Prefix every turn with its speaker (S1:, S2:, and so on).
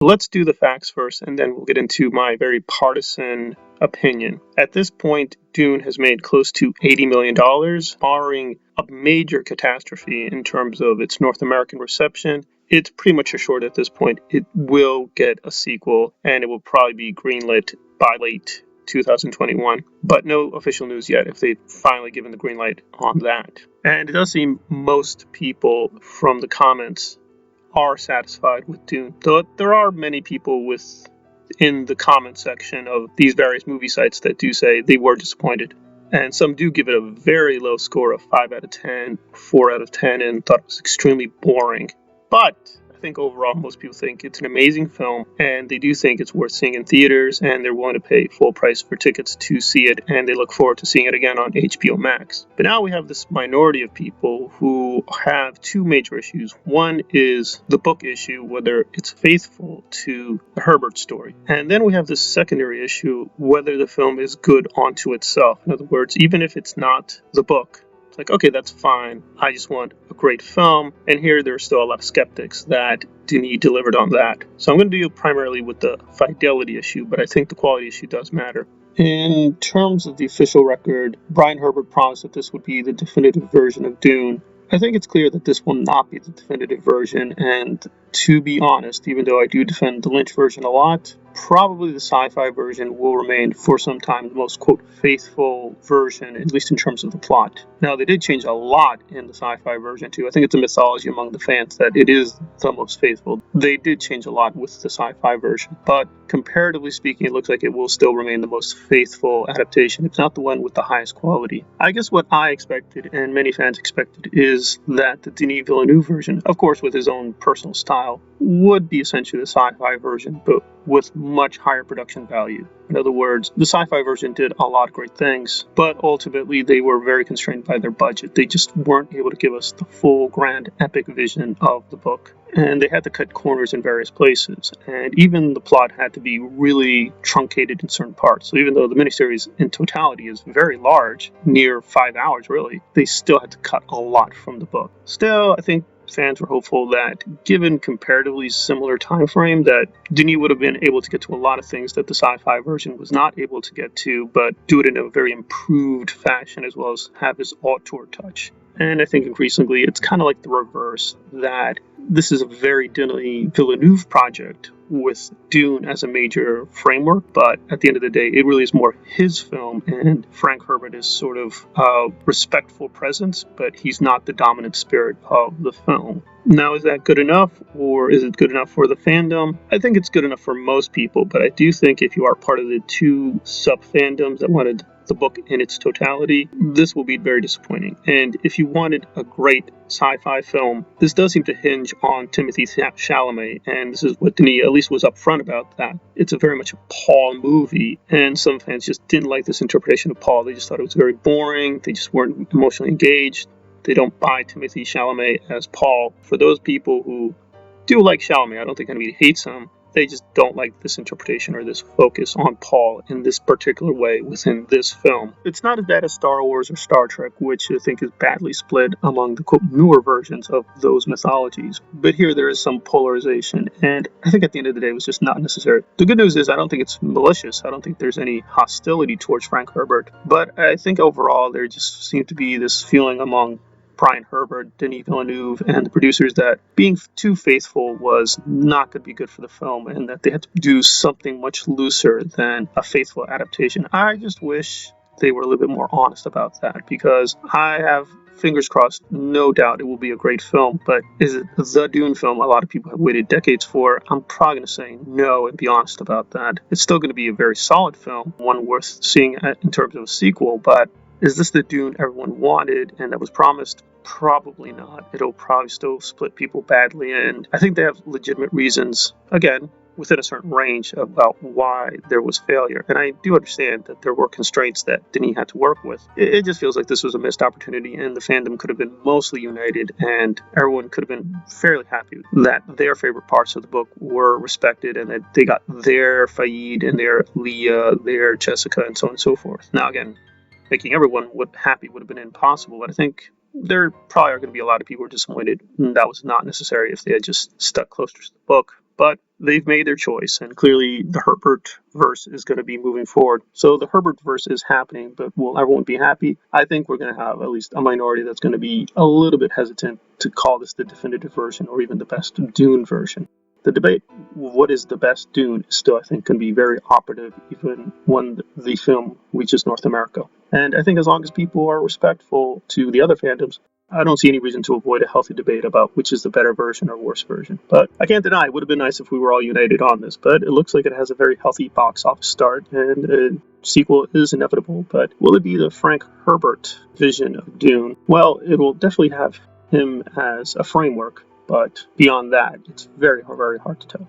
S1: Let's do the facts first, and then we'll get into my very partisan opinion. At this point, Dune has made close to $80 million, barring a major catastrophe in terms of its North American reception. It's pretty much assured at this point it will get a sequel, and it will probably be greenlit by late 2021. But no official news yet if they've finally given the green light on that. And it does seem most people from the comments are satisfied with Dune. Though there are many people in the comment section of these various movie sites that do say they were disappointed. And some do give it a very low score of 5 out of 10, 4 out of 10, and thought it was extremely boring. But I think overall most people think it's an amazing film, and they do think it's worth seeing in theaters, and they're willing to pay full price for tickets to see it, and they look forward to seeing it again on HBO Max. But now we have this minority of people who have two major issues. One is the book issue, whether it's faithful to the Herbert story. And then we have this secondary issue, whether the film is good onto itself. In other words, even if it's not the book, it's like, okay, that's fine. I just want a great film. And here there's still a lot of skeptics that Denis delivered on that. So I'm going to deal primarily with the fidelity issue, but I think the quality issue does matter. In terms of the official record, Brian Herbert promised that this would be the definitive version of Dune. I think it's clear that this will not be the definitive version, and to be honest, even though I do defend the Lynch version a lot, probably the sci-fi version will remain for some time the most, quote, faithful version, at least in terms of the plot. Now, they did change a lot in the sci-fi version, too. I think it's a mythology among the fans that it is the most faithful. They did change a lot with the sci-fi version, but comparatively speaking, it looks like it will still remain the most faithful adaptation. It's not the one with the highest quality. I guess what I expected, and many fans expected, is that the Denis Villenueve version, of course with his own personal style, would be essentially the sci-fi version, but with much higher production value. In other words, the sci-fi version did a lot of great things, but ultimately they were very constrained by their budget. They just weren't able to give us the full, grand, epic vision of the book. And they had to cut corners in various places. And even the plot had to be really truncated in certain parts. So even though the miniseries in totality is very large, near 5 hours really, they still had to cut a lot from the book. Still, I think fans were hopeful that, given comparatively similar time frame, that Denis would have been able to get to a lot of things that the sci-fi version was not able to get to, but do it in a very improved fashion, as well as have his auteur touch. And I think increasingly it's kind of like the reverse, that this is a very Denis Villeneuve project with Dune as a major framework, but at the end of the day, it really is more his film, and Frank Herbert is sort of a respectful presence, but he's not the dominant spirit of the film. Now, is that good enough, or is it good enough for the fandom? I think it's good enough for most people, but I do think if you are part of the two sub-fandoms that wanted the book in its totality, this will be very disappointing. And if you wanted a great sci-fi film, this does seem to hinge on Timothée Chalamet, and this is what Denis at least was upfront about, that it's a very much a Paul movie, and some fans just didn't like this interpretation of Paul. They just thought it was very boring, they just weren't emotionally engaged, they don't buy Timothée Chalamet as Paul. For those people who do like Chalamet, I don't think anybody hates him, they just don't like this interpretation or this focus on Paul in this particular way within this film. It's not as bad as Star Wars or Star Trek, which I think is badly split among the quote newer versions of those mythologies. But here there is some polarization, and I think at the end of the day it was just not necessary. The good news is I don't think it's malicious. I don't think there's any hostility towards Frank Herbert. But I think overall there just seemed to be this feeling among Brian Herbert, Denis Villeneuve, and the producers that being too faithful was not going to be good for the film, and that they had to do something much looser than a faithful adaptation. I just wish they were a little bit more honest about that, because I have fingers crossed, no doubt it will be a great film, but is it the Dune film a lot of people have waited decades for? I'm probably going to say no and be honest about that. It's still going to be a very solid film, one worth seeing in terms of a sequel, but is this the Dune everyone wanted and that was promised? Probably not. It'll probably still split people badly, and I think they have legitimate reasons, again, within a certain range about why there was failure. And I do understand that there were constraints that Denis had to work with. It just feels like this was a missed opportunity, and the fandom could have been mostly united, and everyone could have been fairly happy that their favorite parts of the book were respected, and that they got their Faid and their Leah, their Jessica, and so on and so forth. Now, again, making everyone happy would have been impossible, but I think there probably are going to be a lot of people who are disappointed. That was not necessary if they had just stuck closer to the book. But they've made their choice, and clearly the Herbert verse is going to be moving forward. So the Herbert verse is happening, but will everyone be happy? I think we're going to have at least a minority that's going to be a little bit hesitant to call this the definitive version or even the best Dune version. The debate, what is the best Dune, is still, I think, going to be very operative even when the film reaches North America. And I think as long as people are respectful to the other fandoms, I don't see any reason to avoid a healthy debate about which is the better version or worse version. But I can't deny it would have been nice if we were all united on this, but it looks like it has a very healthy box office start, and a sequel is inevitable. But will it be the Frank Herbert vision of Dune? Well, it will definitely have him as a framework, but beyond that, it's very, very hard to tell.